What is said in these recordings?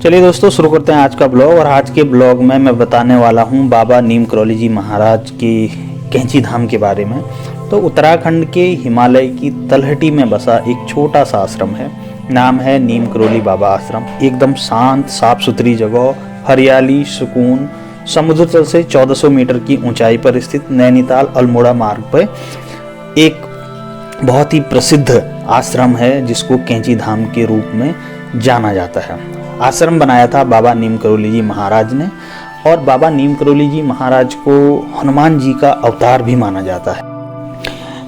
चलिए दोस्तों, शुरू करते हैं आज का ब्लॉग। और आज के ब्लॉग में मैं बताने वाला हूं बाबा नीम करौली जी महाराज के कैंची धाम के बारे में। तो उत्तराखंड के हिमालय की तलहटी में बसा एक छोटा सा आश्रम है। नाम है नीम करौली बाबा आश्रम। एकदम शांत साफ सुथरी जगह, हरियाली, सुकून, समुद्र तल से 1400 मीटर की ऊंचाई पर स्थित नैनीताल अल्मोड़ा मार्ग पर एक बहुत ही प्रसिद्ध आश्रम है जिसको कैंची धाम के रूप में जाना जाता है। आश्रम बनाया था बाबा नीम करौली जी महाराज ने, और बाबा नीम करौली जी महाराज को हनुमान जी का अवतार भी माना जाता है।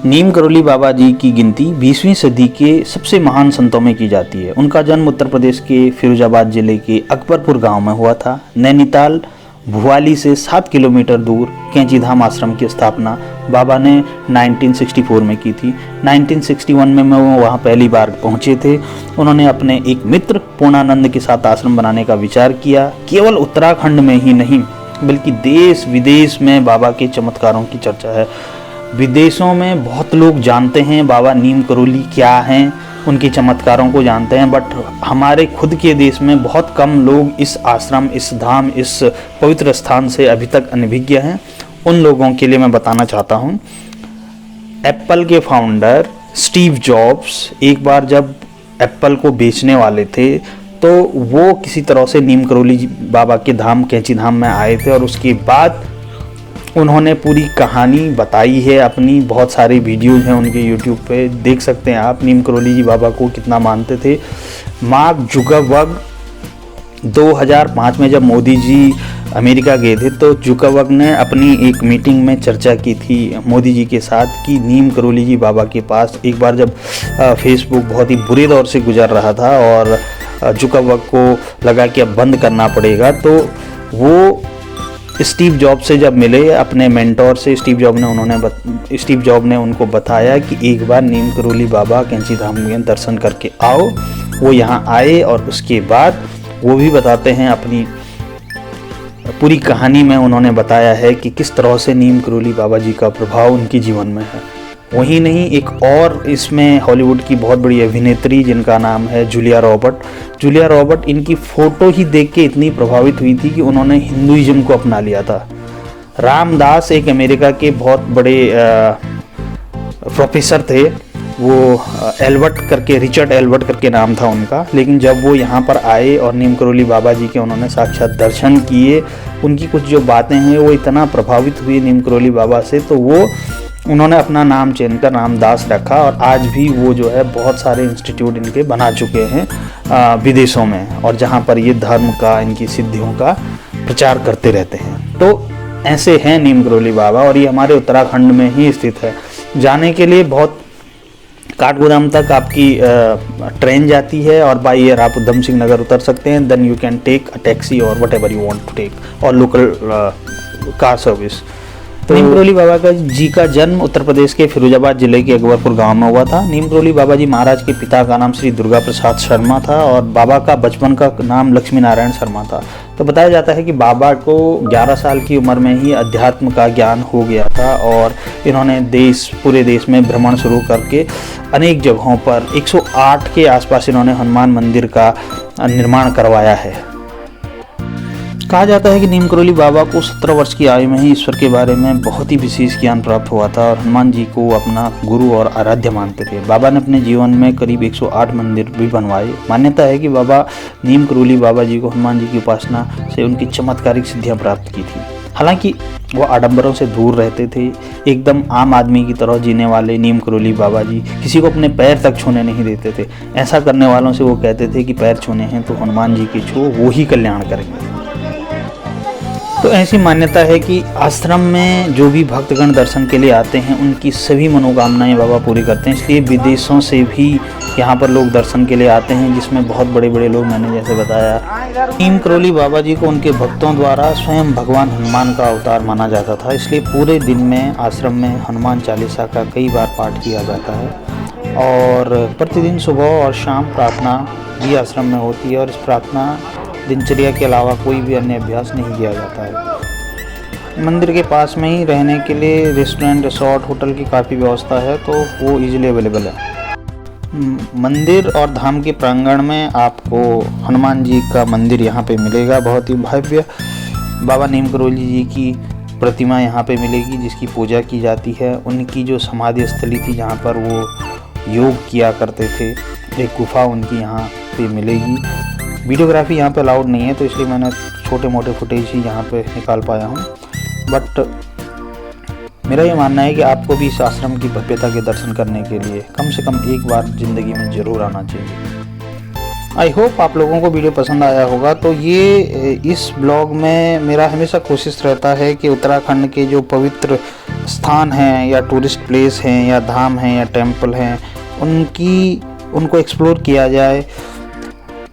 नीम करौली बाबा जी की गिनती 20वीं सदी के सबसे महान संतों में की जाती है। उनका जन्म उत्तर प्रदेश के फिरोजाबाद जिले के अकबरपुर गांव में हुआ था। नैनीताल भुवाली से 7 किलोमीटर दूर कैंची धाम आश्रम की स्थापना बाबा ने 1964 में की थी। 1961 में वो वहाँ पहली बार पहुँचे थे। उन्होंने अपने एक मित्र पूर्णानंद के साथ आश्रम बनाने का विचार किया। केवल उत्तराखंड में ही नहीं बल्कि देश विदेश में बाबा के चमत्कारों की चर्चा है। विदेशों में बहुत लोग जानते हैं बाबा नीम करौली क्या हैं, उनके चमत्कारों को जानते हैं, बट हमारे खुद के देश में बहुत कम लोग इस आश्रम, इस धाम, इस पवित्र स्थान से अभी तक अनभिज्ञ हैं। उन लोगों के लिए मैं बताना चाहता हूँ। एप्पल के फाउंडर स्टीव जॉब्स एक बार जब एप्पल को बेचने वाले थे तो वो किसी तरह से नीम करौली बाबा के धाम कैंची धाम में आए थे, और उसके बाद उन्होंने पूरी कहानी बताई है अपनी। बहुत सारे वीडियोज हैं उनके यूट्यूब पे, देख सकते हैं आप। नीम करौली जी बाबा को कितना मानते थे। मार्क जुकरबर्ग 2005 में जब मोदी जी अमेरिका गए थे तो जुकरबर्ग ने अपनी एक मीटिंग में चर्चा की थी मोदी जी के साथ कि नीम करौली जी बाबा के पास एक बार जब फेसबुक बहुत ही बुरे दौर से गुजर रहा था और जुकरबर्ग को लगा कि अब बंद करना पड़ेगा, तो वो स्टीव जॉब से जब मिले अपने मेंटोर से, स्टीव जॉब ने उनको बताया कि एक बार नीम करौली बाबा कैंची धाम में दर्शन करके आओ। वो यहाँ आए और उसके बाद वो भी बताते हैं अपनी पूरी कहानी में। उन्होंने बताया है कि किस तरह से नीम करौली बाबा जी का प्रभाव उनके जीवन में है। वही नहीं, एक और इसमें हॉलीवुड की बहुत बड़ी अभिनेत्री जिनका नाम है जूलिया रॉबर्ट, इनकी फ़ोटो ही देख के इतनी प्रभावित हुई थी कि उन्होंने हिंदुइज्म को अपना लिया था। रामदास एक अमेरिका के बहुत बड़े प्रोफेसर थे, वो रिचर्ड एल्बर्ट करके नाम था उनका। लेकिन जब वो यहाँ पर आए और नीम करौली बाबा जी के उन्होंने साक्षात दर्शन किए, उनकी कुछ जो बातें हैं वो इतना प्रभावित हुई नीम करौली बाबा से, तो उन्होंने अपना नाम चेंज कर रामदास रखा। और आज भी वो जो है बहुत सारे इंस्टीट्यूट इनके बना चुके हैं विदेशों में, और जहाँ पर ये धर्म का, इनकी सिद्धियों का प्रचार करते रहते हैं। तो ऐसे हैं नीम करौली बाबा, और ये हमारे उत्तराखंड में ही स्थित है। जाने के लिए बहुत काठगोदाम तक आपकी ट्रेन जाती है, और बाई एयर आप उधम सिंह नगर उतर सकते हैं। Then you can take a taxi और whatever you want to take, और लोकल कार सर्विस। तो नीम करौली बाबा जी का जन्म उत्तर प्रदेश के फिरोजाबाद जिले के अकबरपुर गांव में हुआ था। नीम करौली बाबा जी महाराज के पिता का नाम श्री दुर्गा प्रसाद शर्मा था, और बाबा का बचपन का नाम लक्ष्मी नारायण शर्मा था। तो बताया जाता है कि बाबा को 11 साल की उम्र में ही अध्यात्म का ज्ञान हो गया था, और इन्होंने पूरे देश में भ्रमण शुरू करके अनेक जगहों पर 108 के आसपास इन्होंने हनुमान मंदिर का निर्माण करवाया है। कहा जाता है कि नीम करौली बाबा को 17 वर्ष की आयु में ही ईश्वर के बारे में बहुत ही विशेष ज्ञान प्राप्त हुआ था, और हनुमान जी को अपना गुरु और आराध्य मानते थे। बाबा ने अपने जीवन में करीब 108 मंदिर भी बनवाए। मान्यता है कि बाबा नीम करौली बाबा जी को हनुमान जी की उपासना से उनकी चमत्कारिक सिद्धियां प्राप्त की थी। हालांकि वो आडंबरों से दूर रहते थे, एकदम आम आदमी की तरह जीने वाले नीम करौली बाबा जी किसी को अपने पैर तक छूने नहीं देते थे। ऐसा करने वालों से वो कहते थे कि पैर छूने हैं तो हनुमान जी के छू, वो ही कल्याण करेंगे। तो ऐसी मान्यता है कि आश्रम में जो भी भक्तगण दर्शन के लिए आते हैं उनकी सभी मनोकामनाएं बाबा पूरी करते हैं। इसलिए विदेशों से भी यहाँ पर लोग दर्शन के लिए आते हैं, जिसमें बहुत बड़े बड़े लोग, मैंने जैसे बताया। नीम करौली बाबा जी को उनके भक्तों द्वारा स्वयं भगवान हनुमान का अवतार माना जाता था। इसलिए पूरे दिन में आश्रम में हनुमान चालीसा का कई बार पाठ किया जाता है, और प्रतिदिन सुबह और शाम प्रार्थना भी आश्रम में होती है। और इस प्रार्थना दिनचर्या के अलावा कोई भी अन्य अभ्यास नहीं किया जाता है। मंदिर के पास में ही रहने के लिए रेस्टोरेंट, रिसोर्ट, होटल की काफ़ी व्यवस्था है, तो वो इजीली अवेलेबल है। मंदिर और धाम के प्रांगण में आपको हनुमान जी का मंदिर यहाँ पे मिलेगा, बहुत ही भव्य। बाबा नीम करोली जी की प्रतिमा यहाँ पे मिलेगी जिसकी पूजा की जाती है। उनकी जो समाधि स्थली थी जहाँ पर वो योग किया करते थे, एक गुफा उनकी यहाँ पे मिलेगी। वीडियोग्राफी यहाँ पे अलाउड नहीं है तो इसलिए मैंने छोटे मोटे फुटेज ही यहाँ पे निकाल पाया हूँ। बट मेरा ये मानना है कि आपको भी इस आश्रम की भव्यता के दर्शन करने के लिए कम से कम एक बार ज़िंदगी में ज़रूर आना चाहिए। आई होप आप लोगों को वीडियो पसंद आया होगा। तो ये इस ब्लॉग में मेरा हमेशा कोशिश रहता है कि उत्तराखंड के जो पवित्र स्थान हैं या टूरिस्ट प्लेस हैं या धाम हैं या टेम्पल हैं उनको एक्सप्लोर किया जाए,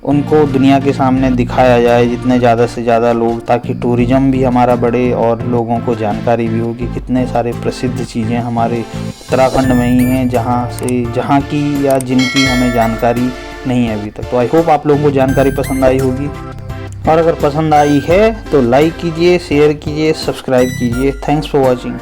उनको दुनिया के सामने दिखाया जाए जितने ज़्यादा से ज़्यादा लोग, ताकि टूरिज़्म भी हमारा बढ़े और लोगों को जानकारी भी हो कि कितने सारे प्रसिद्ध चीज़ें हमारे उत्तराखंड में ही हैं जहाँ की या जिनकी हमें जानकारी नहीं है अभी तक। तो आई होप आप लोगों को जानकारी पसंद आई होगी, और अगर पसंद आई है तो लाइक कीजिए, शेयर कीजिए, सब्सक्राइब कीजिए। Thanks for watching.